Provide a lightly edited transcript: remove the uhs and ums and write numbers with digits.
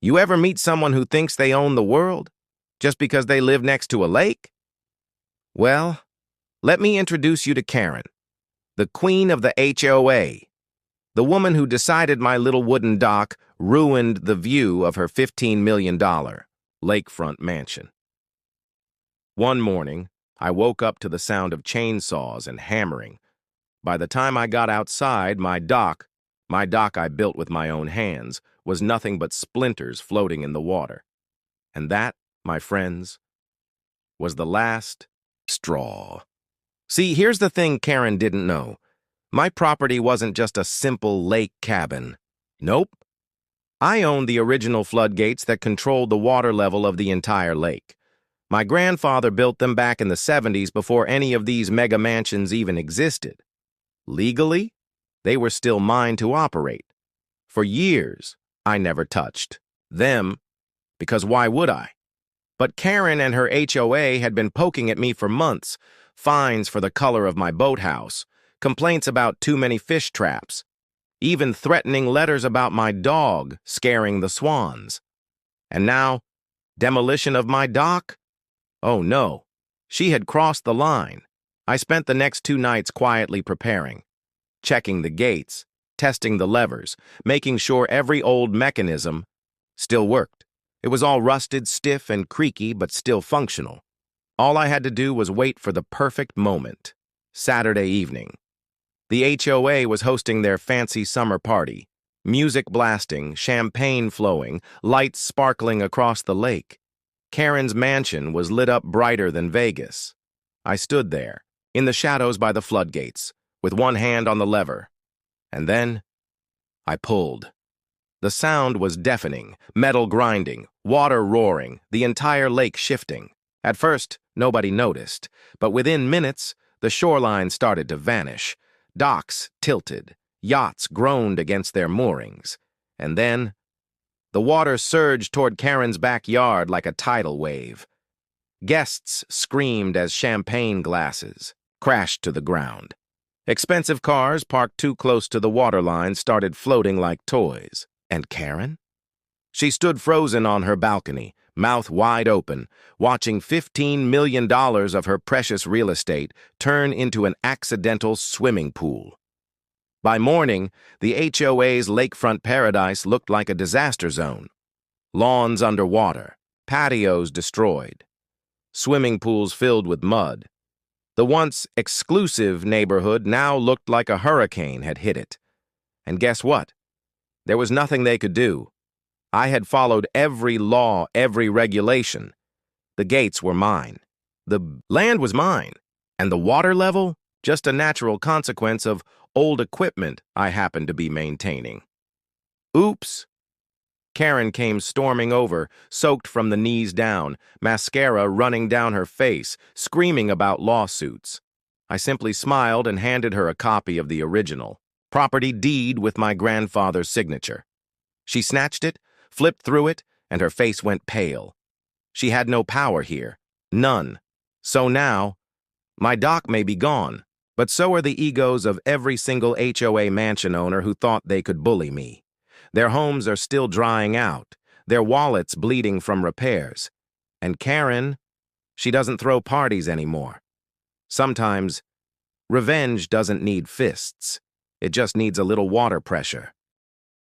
You ever meet someone who thinks they own the world just because they live next to a lake? Well, let me introduce you to Karen, the queen of the HOA, the woman who decided my little wooden dock ruined the view of her $15 million lakefront mansion. One morning, I woke up to the sound of chainsaws and hammering. By the time I got outside, my dock I built with my own hands, was nothing but splinters floating in the water. And that, my friends, was the last straw. See, here's the thing Karen didn't know. My property wasn't just a simple lake cabin. Nope. I owned the original floodgates that controlled the water level of the entire lake. My grandfather built them back in the 70s before any of these mega mansions even existed. Legally, they were still mine to operate. For years, I never touched them, because why would I? But Karen and her HOA had been poking at me for months, fines for the color of my boathouse, complaints about too many fish traps, even threatening letters about my dog scaring the swans. And now, demolition of my dock? Oh no, she had crossed the line. I spent the next 2 nights quietly preparing, checking the gates, testing the levers, making sure every old mechanism still worked. It was all rusted, stiff, and creaky, but still functional. All I had to do was wait for the perfect moment. Saturday evening. The HOA was hosting their fancy summer party. Music blasting, champagne flowing, lights sparkling across the lake. Karen's mansion was lit up brighter than Vegas. I stood there, in the shadows by the floodgates, with one hand on the lever. And then, I pulled. The sound was deafening, metal grinding, water roaring, the entire lake shifting. At first, nobody noticed, but within minutes, the shoreline started to vanish. Docks tilted, yachts groaned against their moorings. And then, the water surged toward Karen's backyard like a tidal wave. Guests screamed as champagne glasses crashed to the ground. Expensive cars parked too close to the waterline started floating like toys. And Karen? She stood frozen on her balcony, mouth wide open, watching $15 million of her precious real estate turn into an accidental swimming pool. By morning, the HOA's lakefront paradise looked like a disaster zone. Lawns underwater, patios destroyed, swimming pools filled with mud. The once exclusive neighborhood now looked like a hurricane had hit it. And guess what? There was nothing they could do. I had followed every law, every regulation. The gates were mine. The land was mine. And the water level? Just a natural consequence of old equipment I happened to be maintaining. Oops. Karen came storming over, soaked from the knees down, mascara running down her face, screaming about lawsuits. I simply smiled and handed her a copy of the original property deed with my grandfather's signature. She snatched it, flipped through it, and her face went pale. She had no power here. None. So now, my dock may be gone, but so are the egos of every single HOA mansion owner who thought they could bully me. Their homes are still drying out, their wallets bleeding from repairs. And Karen, she doesn't throw parties anymore. Sometimes, revenge doesn't need fists. It just needs a little water pressure.